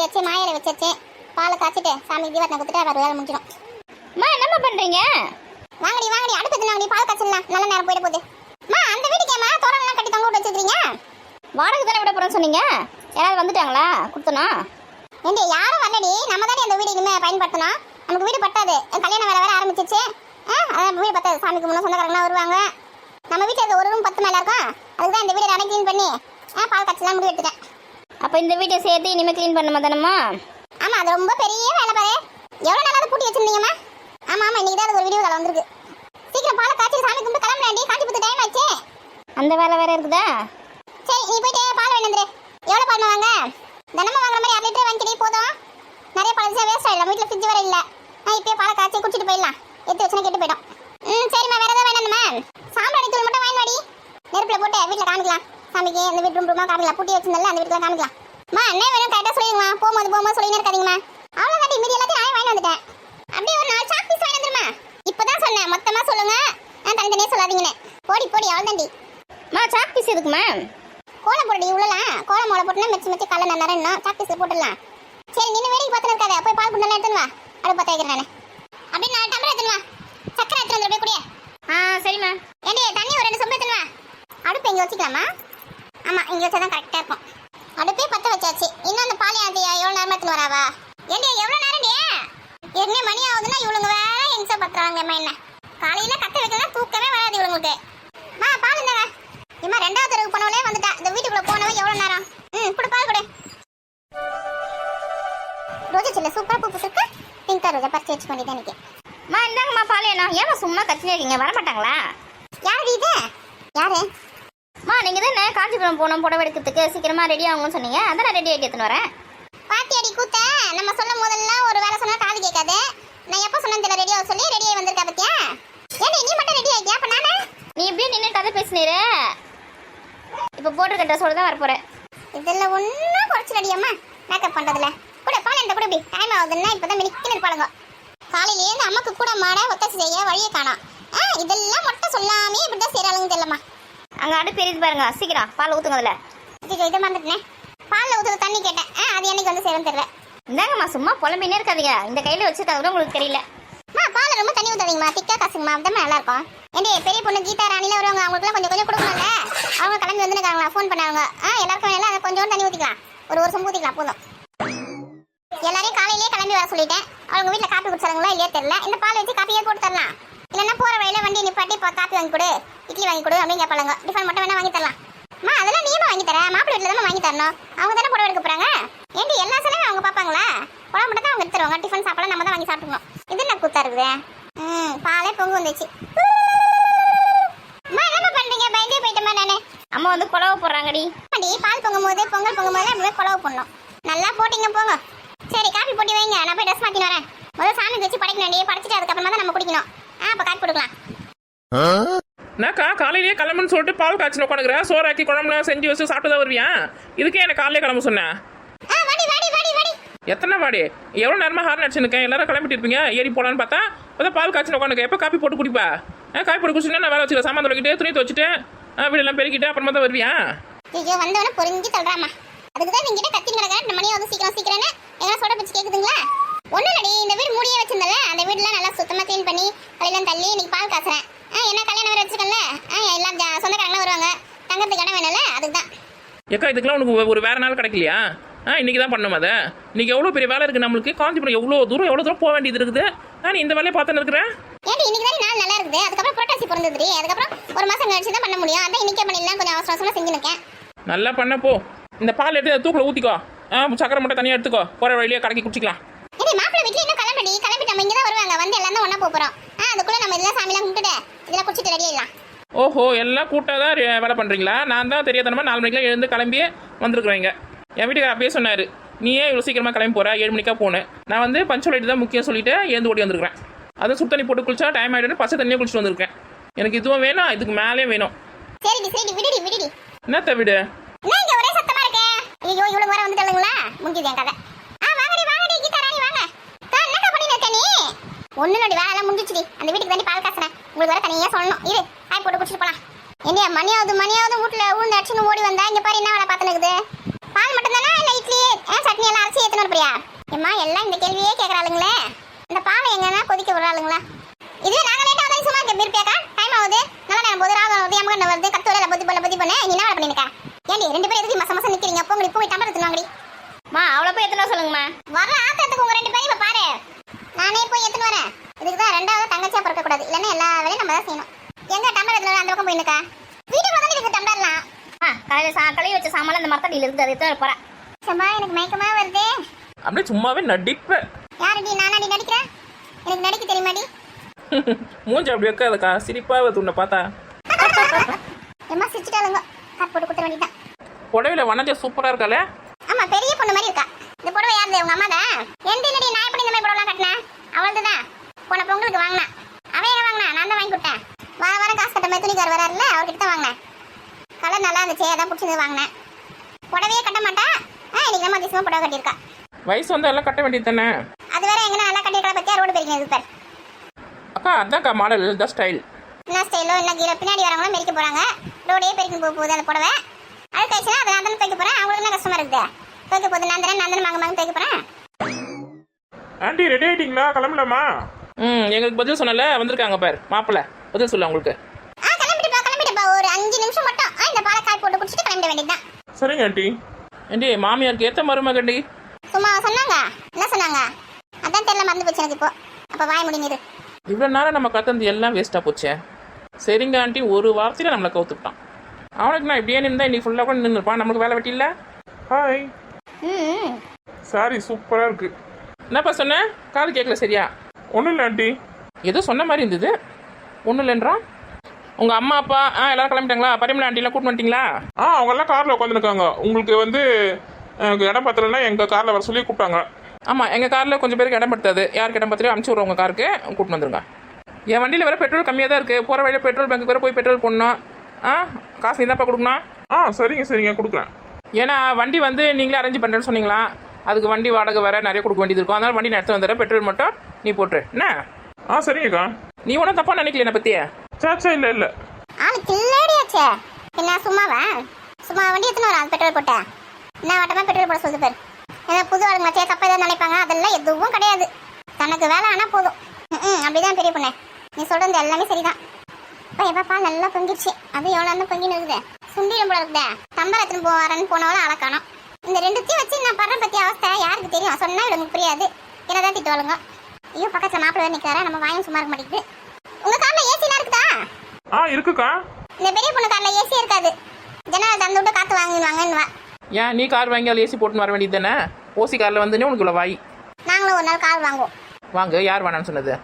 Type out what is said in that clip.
வச்சு மாயில வச்சாச்சு. பாலை காய்ச்சிட்டு சாமிக்கு தீபத்தை கொடுத்துட்டு அவர் வேலை முடிஞ்சிடும். அம்மா என்னம்மா பண்றீங்க? வாங்கடி வாங்கடி, அடுப்பு வாங்கடி, பால் காய்ச்சலாம், நல்ல நேரம் போயிட போகுது. அம்மா அந்த வீட்டுக்கு ஏமா தோரணம்லாம் கட்டி தொங்க விட்டு வச்சிருக்கீங்க? வாடகை தானே விட போறேன்னு சொன்னீங்க, யாராவது வந்துட்டாங்களா கொடுத்தனா? ஏண்டி யாரும் வரலடி, நம்ம தானே அந்த வீடு இனிமே பயன்படுத்தணும். நமக்கு வீடு பத்தாது, கல்யாண வேலை வேற ஆரம்பிச்சிச்சு. அதான் வீடு பத்தாது, சாமிக்கு முன்னே சொந்தக்காரங்களாம் வருவாங்க. நம்ம வீட்டில் இருக்க ஒரு ரூம் 10 மேலே இருக்கும். அதுக்கு தான் இந்த வீடு அடை க்ளீன் பண்ணி பால் காய்ச்சலாம் முடிவு எடுத்துட்டேன். அப்போ இந்த வீட்டை சேர்த்து இனிமேல் க்ளீன் பண்ண தானம்மா? ஆமாம், அது ரொம்ப பெரிய வேலை பாரு. எவ்வளோ நாளாவது பூட்டி வச்சிருந்தீங்கம்மா? ஆமாம் ஆமாம், இன்னைக்கு தான் அது ஒரு வீடியோ வேலை வந்திருக்கு. சீக்கிரம் பாலை காய்ச்சி சாமி கும்பிட்டு கிளம்புறேன்டி, காஞ்சிபுரத்து டைம் ஆச்சு. அந்த வேலை வேற இருக்குதா? சரி நீ போயிட்டு பால் வேணுந்துரு. எவ்வளோ பால் வாங்க? தினமும் வாங்குற மாதிரி 1 லிட்டர் வாங்கிக்கடி போதும். நிறைய பால் வச்சா வேஸ்ட் ஆகிடும், வீட்டில் ஃப்ரிட்ஜ் வேற இல்லை. நான் இப்போயே பாலை காய்ச்சி குடிச்சிட்டு போயிடலாம், எடுத்து வச்சுனா கெட்டு போயிடும். சரிம்மா, வேற ஏதாவது வேணும்மா? சாம்பிராணி தூள் மட்டும் வாங்கி வாடி, நெருப்பில் போட்டு வீட்டில் காமிக்கலாம். சாமிக்கு அந்த வீட்டு ரூமாக காமிக்கலாம், பூட்டி வச்சிருந்தல அந்த வீட்டில் காமிக்கலாம். என்ன வேணும் கரெக்டாக சொல்லிடுங்கம்மா, போகும்போது சொல்லினே இருக்காதீங்கம்மா. அவ்வளோ கட்டி மீதி எல்லாத்தையும் நானே வாங்கி வந்துட்டேன். அப்படியே ஒரு 4 சாக் பீஸ் வாங்கி வந்துருமா? இப்போதான் சொன்னேன், மொத்தமாக சொல்லுங்க, தனித்தனியே சொல்லாதீங்கன்னு. போடி அவ்வளோ தாண்டி. சாக் பீஸ் எதுக்குமா? கோலம் போடுடி உள்ளலாம், கோலம் மோளை போட்டுனா மெச்சு கல்ல நல்லா இன்னும் சாக் பீஸ் போட்டுடலாம். சரி நின்று வேடிக்கை பார்த்துன்னு இருக்காத, போய் பால் குண்டெல்லாம் எடுத்துன்னு வா, அடுப்பு பற்ற வைக்கிறேன் நான். அப்படியே 4 டம்ளர் எடுத்துன்னு வா, சக்கரை எடுத்துன்னு வந்துடு போய் கூடிய. சரிம்மா. ஏண்டி தண்ணி ஒரு 2 சொம்பு எடுத்துன்னு வா. அடுப்பு இங்கே வச்சுக்கலாமா? ஆமாம், இங்கே வச்சா தான் கரெக்டாக இருக்கும். அடுப்பே பற்ற வச்சாச்சு, இன்னும் அந்த பால் ஆதியா எவ்வளோ நேரம் எடுத்துன்னு வராவா? ஏண்டி எவ்வளோ நேரம் ஏற்கனவே மணி ஆகுதுன்னா இவளுங்க வேற எங்க பத்துறாங்கம்மா. என்ன காலையில் கத்த வைக்கலாம், தூக்கமே வராது இவங்களுக்கு. பால் இருந்தாங்க இம்மா, 2வது தெருவுக்கு போனவளே வந்துட்டா. இந்த வீட்டுக்குள்ளே போனவன் எவ்வளோ நேரம்? இப்படி பால் கொடு. ரோஜா சில்ல சூப்பராக பூ போட்டுருக்கு, பிங்க் ரோஜா பர்ச்சேஸ் பண்ணி தான் நிற்கேன். இந்தாங்கம்மா பால் வேணும். ஏமா சும்மா கத்தினே இருக்கீங்க, வரமாட்டாங்களா? யாரு இது? யாரு? நீங்கள் தானே காஞ்சிபுரம் போனோம் புடவை எடுக்கிறதுக்கு, சீக்கிரமாக ரெடி ஆகும்னு சொன்னீங்க, அதான் நான் ரெடி ஆகிட்டு எடுத்துன்னு வரேன். பாட்டி அடி கூத்த, நம்ம சொல்லும் போதெல்லாம் ஒரு வேலை சொன்னா காது கேட்காது. நான் எப்போ சொன்னேன் தெரியல, ரெடியாக சொல்லி ரெடியாகி வந்திருக்கா பத்தியா? ஏன்னா நீ மட்டும் ரெடி ஆகிட்டியா? அப்போ நானே நீ இப்படியே நின்று கதை பேசினீரு. இப்போ போட்டுருக்க ட்ரெஸ்ஸோடு தான் வரப்போகிறேன். இதில் ஒன்றும் குறைச்சி ரெடியாம்மா மேக்கப் பண்ணுறதுல கூட. பால் எந்த கூட இப்படி டைம் ஆகுதுன்னா இப்போ தான் மினிக்கின்னு இருப்பாளுங்க. காலையிலேருந்து அம்மாக்கு கூட மாட ஒத்தாசி செய்ய வழியை காணோம். இதெல்லாம் மட்டும் சொல்லாமே இப்படி தான் செய்கிறாளுங்க தெரியலம்மா. அங்கே அடுப்பு எரியுது பாருங்க, சீக்கிரம் பால் ஊற்றுங்க அதில். இதை மறந்துட்டேன், பாலில் ஊற்றுற தண்ணி கேட்டேன். அது என்னைக்கு வந்து செய்யணும்னு தெரியல. இந்தாங்கம்மா சும்மா புலம்பினே இருக்காதீங்க, இந்த கையில் வச்சுருக்காது கூட உங்களுக்கு தெரியல. பால் ரொம்ப தண்ணி ஊற்றாதீங்கம்மா, திக்கா காசுங்கம்மா, அப்பதான் நல்லா இருக்கும். ஏண்டி பெரிய பொண்ணு கீதா ராணியில் வருவாங்க, அவங்களுக்குலாம் கொஞ்சம் கொஞ்சம் கொடுக்கணும்ல. அவங்க கிளம்பி வந்துருக்காங்களா, ஃபோன் பண்ணாங்க. எல்லாருக்கும் வேணாலும் அதை கொஞ்சம் தண்ணி ஊற்றிக்கலாம், ஒரு சொம்பு ஊற்றிக்கலாம் போதும். எல்லாரையும் காலையிலேயே கிளம்பி வர சொல்லிட்டேன். அவங்க வீட்டில் காப்பி குடிச்சாங்களா இல்லையே தெரியல. இந்த பால் வச்சு காப்பியே போட்டு தரலாம், இல்லைன்னா போகிற வழியில் வண்டி நிப்பாட்டி காப்பி வாங்கி கொடு, இட்லி வாங்கி கொடு அப்படின்னு கேட்பாங்க. டிஃபன் மட்டும் வேணா வாங்கி தரலாம். அதெல்லாம் நீமா வாங்கி தரேன், மாப்பிள்ளை வீட்டில் தானே வாங்கி தரணும். அவங்க தானே புடவை எடுக்க போகிறாங்க. ஏண்டி எல்லா செலவும் அவங்க பார்ப்பாங்களா? புடவை மட்டும் தான் அவங்க எடுத்து தருவாங்க, டிஃபன் சாப்பிட நம்ம தான் வாங்கி சாப்பிட்டுக்கணும். இது என்ன கூத்தா இருக்குது? பாலே பொங்கு வந்துச்சு. என்ன பண்றீங்க? பயந்தே போயிட்டேமா நானு. அம்மா வந்து குழவை போடுறாங்கடி. பால் பொங்கும் போது பொங்கல் பொங்கும் போது அப்படியே குழவு போடணும். நல்லா போட்டிங்க போங்க. சரி காப்பி போட்டி வைங்க, நான் போய் ட்ரெஸ் மாற்றின்னு வரேன். முதல்ல சாமிக்கு வச்சு படைக்கணும், படைச்சிட்டு அதுக்கப்புறமா தான் நம்ம குடிக்கணும். அப்போ காப்பி கொடுக்கலாம். நாக்கா காலையிலேயே கிளம்புன்னு சொல்லிட்டு பால் காய்ச்சின உட்காந்துக்கிறேன், சோறாக்கி குழம்புலாம் செஞ்சு வச்சு சாப்பிட்டு தான் வருவியா? இதுக்கே எனக்கு காலையிலே கிளம்ப சொன்னேன். எத்தனை வாடி? எவ்வளோ நேரமாக ஹார்ன் அடிச்சுருக்கேன், எல்லாரும் கிளம்பிட்டு இருப்பீங்க, ஏறி போகலான்னு பார்த்தா இப்போ பால் காய்ச்சின உட்காந்துக்க. எப்போ காப்பி போட்டு குடிப்பா? காப்பி போட்டு குடிச்சுன்னா நான் வேலை வச்சுக்கிறேன், சாமான் துவைக்கிட்டு துணி துவச்சிட்டு வீடெல்லாம் பெருக்கிட்டு அப்புறமா தான் வருவியா? ஐயோ வந்தவன பொறிஞ்சு தள்ளுறாமா. அதுக்கு தான் நீங்கிட்ட கத்தி கிடக்க இந்த மணி வந்து சீக்கிரம் சீக்கிரம்னு எல்லாம் சொல்ல பிடிச்சி கேட்குதுங்களா? ஒன்றும் இல்லடி, இந்த வீடு மூடியே வச்சிருந்தல, அந்த வீடுலாம் நல்லா சுத்தமாக க்ளீன் பண்ணி கலையெல்லாம் தள்ளி இன்னைக்கு பால் காய்ச்சறேன். என்ன கல்யாணம் வேறு வச்சுக்கல, எல்லாம் சொந்தக்காரங்களாம் வருவாங்க, தங்கறதுக்கு இடம் வேணும்ல, அதுக்கு தான். ஏக்கா இதுக்கெல்லாம் உனக்கு ஒரு வேறு நாள் கிடைக்கலையா? இன்றைக்கி தான் பண்ணோம் அதை. இன்றைக்கி எவ்வளோ பெரிய வேலை இருக்குது நம்மளுக்கு, காஞ்சிபுரம் எவ்வளோ தூரம் போக வேண்டியது இருக்குது. நான் இந்த வேலையை பார்த்துன்னு இருக்கிறேன். ஏன்டி இன்னைக்கு தான் நாள் நல்லா இருக்குது, அதுக்கப்புறம் புரட்டாசி பிறந்ததுடி, அதுக்கப்புறம் ஒரு மாதம் கழிச்சு தான் பண்ண முடியும். அதான் இன்னைக்கே பண்ணிடலாம், கொஞ்சம் அவசர அவசரமாக செஞ்சுருக்கேன். நல்லா பண்ணப்போ இந்த பால் எடுத்து தூக்கில் ஊற்றிக்கோ, சக்கரை மட்டும் தனியாக எடுத்துக்கோ, போகிற வழியே கடைக்கு குடிச்சிக்கலாம். ஏடி மாப்பிள்ளை வீட்டில் இன்னும் கிளம்பிட்டு நம்ம இங்கே தான் வருவாங்க, வந்து எல்லாம் தான் ஒன்றா போகிறோம். அதுக்குள்ளே நம்ம இதெல்லாம் சாமிலாம் கும்பிட்டுட்டு இதெல்லாம் குடிச்சிட்டு ரெடி ஆகிடலாம். ஓஹோ, எல்லாம் கூட்டாக தான் வேலை பண்ணுறீங்களா? நான் தான் தெரியாதனமா 4 மணிக்கெலாம் எழுந்து கிளம்பி வந்துருக்குறேங்க. என் வீட்டுக்கு அப்படியே சொன்னார், நீயே இவ்வளோ சீக்கிரமாக கிளம்பி போகிற, 7 மணிக்காக போனேன். நான் வந்து பஞ்சுவலைட்டு தான் முக்கியம் சொல்லிட்டு எழுந்து ஓடி வந்துருக்கிறேன். அதுவும் சுடு தண்ணி போட்டு குளிச்சா டைம் ஆகிடுன்னு பச்சை தண்ணியே குளிச்சுட்டு வந்திருக்கேன். எனக்கு இதுவும் வேணும், இதுக்கு மேலே வேணும். சரி விடுடி. என்னத்த விடு? இங்க ஒரே சத்தமா இருக்கு. ஐயோ இவ்வளவு வர வந்துட்டீங்களா? முடிஞ்சது என் கதை. வாங்கடி கீதா ராணி வாங்க. என்னக்கா பண்ணிட்டு இருக்க நீ? ஒண்ணுலடி வேலை எல்லாம் முடிஞ்சிச்சுடி. அந்த வீட்டுக்கு தாண்டி பால் காசுறேன், உங்களுக்கு வர தனியா சொல்லணும். இரு காய் போட்டு குடிச்சிட்டு போலாம். என்ன மணியாவது வீட்டுல ஊழ்ந்து அடிச்சுன்னு ஓடி வந்தா இங்க பாரு என்ன வேலை பார்த்துன்னு இருக்குது. பால் மட்டும் தானே இல்லை இட்லி சட்னி எல்லாம் அரைச்சி ஏத்தணும் பிரியா. ஏம்மா எல்லாம் இந்த கேள்வியே கேக்குறாளுங்களே. இந்த பாலை எங்கன்னா கொதிக்க விடுறாளுங்களா? இதுவே நாங்க லேட்டா வந்து சும்மா இருப்பியாக்கா? டைம் ஆகுது. நல்ல நேரம் போது ராகம் வருது எம்மகண்ட வருது கத்துவல புத்தி பண்ண நீ என்ன பண்ணிருக்க? ஏண்டி ரெண்டு பேரும் எதுக்கு மச நிக்கிறீங்க? போங்கடி போய் டம்பர் எடுத்துவாங்கடி. மா அவளை போய் எத்தனை சொல்லுங்கம்மா. வர ஆத்திரத்துக்கு உங்க ரெண்டு பேரும் இப்ப பாரு. நானே போய் எத்தனை வரேன். இதுக்கு தான் ரெண்டாவது தங்கச்சியா பிறக்க கூடாது. இல்லன்னா எல்லா வேலையும் நம்ம தான் செய்யணும். எங்க டம்பர் எடுத்து அந்த பக்கம் போய் நிக்கா? வீட்டுக்குள்ள தான் இருக்கு டம்பர்லாம். காலையில் கழுவி வச்ச சாமான் அந்த மரத்தடியில் இருக்குது, அதை எடுத்து போகிறேன். சம்பா எனக்கு மயக்கமா வருது. அப்படியே சும்மாவே நடிப்ப. யாருடி நானாடி நடிக்கிறேன்? எனக்கு நடிக்க தெரியுமாடி? மூஞ்சி அப்படி வைக்காதக்கா, சிரிப்பா வருது உன்னை பார்த்தா. ஏமா சிரிச்சிட்டாளுங்க. காட் போட்டு குத்த வேண்டியதான். புடவையில வனஜா சூப்பரா இருக்காளே. ஆமா பெரிய பொண்ணு மாதிரி இருக்கா. இந்த புடவை யாருது? உங்க அம்மா தான். எந்த இல்லடி நான் எப்படி இந்த மாதிரி புடவைலாம் கட்டினேன்? அவளது தான். போன பொங்கலுக்கு வாங்கினேன். அவன் எங்க வாங்கினா? நான் தான் வாங்கி கொடுத்தேன். வாரம் காசு கட்ட மாதிரி துணிக்கார் வராருல்ல, அவர்கிட்ட தான் வாங்கினேன். கலர் நல்லா இருந்துச்சு, அதான் பிடிச்சது வாங்கினேன். புடவையே கட்ட மாட்டா. இன்னைக்கு நம்ம அதிசயமா புடவை கட்டியிருக்கா. வயசு வந்து எல்லாம் கட்ட வேண்டியது தானே. அது வேற எங்கன்னா நல்லா கட்டியிருக்கா பத்தியா? ரோடு பெருக்கினது பேர். அக்கா அதான்க்கா மாடல், த ஸ்டைல். என்ன ஸ்டைலோ என்ன கீழே பின்னாடி வரவங்களும் மெரிக்க போறாங்க. ரோடே பெருக்கி போகுது அந்த புடவை. அது கழிச்சுனா அதை நான் தானே துவைக்க போறேன். அவங்களுக்கு என்ன கஷ்டமா இருக்குது? துவைக்க போகுது நந்தன மாங்க துவைக்க போறேன். ஆண்டி ரெடி ஆயிட்டீங்களா? கிளம்பலாமா? எங்களுக்கு பதில் சொன்னல வந்திருக்காங்க பார் மாப்பிள்ள. பதில் சொல்ல உங்களுக்கு. கிளம்பிட்டுப்பா ஒரு 5 நிமிஷம் மட்டும். இந்த பாலை காய் போட்டு குடிச்சிட்டு கிளம்பிட வேண்டியதுதான். சரிங்க ஆண்டி. ஏண்டி மாமியாருக்கு ஏற்ற மருமகண்டி. சும்மா சொன்னாங்க. என்ன சொன்னாங்க? அதான் தெரியல, மறந்து போச்சு எனக்கு இப்போ. அப்ப வாய் முடிஞ்சிரு. இவ்வளோ நேரம் நம்ம கத்தந்து எல்லாம் வேஸ்ட்டாக போச்சே. சரிங்க ஆண்டி, ஒரு வார்த்தையில் நம்மளை கவுத்துக்கிட்டான். அவனுக்கு நான் இப்படியே நின்றா இன்னைக்கு ஃபுல்லாக கூட நின்றுப்பான். நம்மளுக்கு வேலை வெட்டி இல்லை. ஹாய். ம் சாரி சூப்பரா இருக்கு. என்னப்பா சொன்னேன்? காது கேட்கல சரியா? ஒன்றும் இல்லை ஆண்டி. ஏதோ சொன்ன மாதிரி இருந்தது. ஒன்றும் இல்லைன்றான். உங்கள் அம்மா அப்பா எல்லாரும் கிளம்பிட்டாங்களா? பரிமளா ஆண்டிலாம் கூட்டு வந்துட்டீங்களா? அவங்கெல்லாம் காரில் உட்காந்துருக்காங்க. உங்களுக்கு வந்து இடம் பத்தலைன்னா எங்கள் காரில் வர சொல்லி கூப்பிட்டாங்க. ஆமாம், எங்கள் காரில் கொஞ்சம் பேருக்கு இடம் படுத்தாது. யாருக்கு இடம் பத்திரையோ அனுப்பிச்சி விட்றோம் உங்கள் காருக்கு, கூப்பிட்டு வந்துருங்க. என் வண்டியில் வேறு பெட்ரோல் கம்மியாக தான் இருக்குது. போகிற வழியில் பெட்ரோல் பங்க்கு வேறு போய் பெட்ரோல் போடணும். காசு நீ தான்ப்பா கொடுக்கணும். சரிங்க கொடுக்குறேன். ஏன்னா வண்டி வந்து நீங்களே அரேஞ்ச் பண்ணுறேன்னு சொன்னீங்களா? அதுக்கு வண்டி வாடகை வேறு நிறைய கொடுக்க வேண்டியது இருக்கும். அதனால் வண்டி நான் எடுத்து வந்துடுறேன். பெட்ரோல் மட்டும் நீ போட்டுரு என்ன? சரிங்கக்கா. நீ ஒன்றும் தப்பாக நினைக்கல என்னை பற்றியே. சாச்சா இல்லை. ஆளு கில்லாடியாச்சே. என்ன சும்மாவா? சும்மா வண்டி எத்தனை வரும்? பெட்ரோல் போட்டேன் என்ன வட்டமா பெட்ரோல் போட சொல்லுது பேர். ஏன்னா புது ஆளுங்களாச்சே தப்பா ஏதாவது நினைப்பாங்க. அதெல்லாம் எதுவும் கிடையாது. தனக்கு வேலை ஆனால் போதும். அப்படிதான் பெரிய பொண்ணு. நீ சொல்றது எல்லாமே சரிதான். இப்போ எப்பப்பா நல்லா பொங்கிடுச்சு. அது எவ்வளோ இருந்தால் பொங்கின்னு இருக்குது. சுண்டிடும் போல இருக்குதே. தம்பரத்துன்னு போவாரன்னு போனவளை அளக்கணும். இந்த ரெண்டுத்தையும் வச்சு நான் படுற பற்றி அவஸ்தை யாருக்கு தெரியும்? சொன்னா இவங்களுக்கு புரியாது. என்னதான் திட்டுவாளுங்க. ஐயோ பக்கத்தில் மாப்பிள்ளை நிற்கிறாரா? நம்ம வாயும் சும்மா இருக்க மாட்டேங்குது. உங்க காரில் ஏசிலாம் இருக்குதா? இருக்குக்கா. இந்த பெரிய பொண்ணு காரில் ஏசி இருக்காது. ஜனநாள் தந்து விட்டு காற்று வாங்குவாங்கன்னு. ஏன் நீ கார் வாங்கி அதில் ஏசி போட்டுன்னு வர வேண்டியது தானே? ஓசி காரில் வந்துன்னு உனக்கு இவ்வளோ வாய். நாங்களும் ஒரு நாள் கார் வாங்குவோம். வாங்க, யார் வேணான்னு சொன்னது?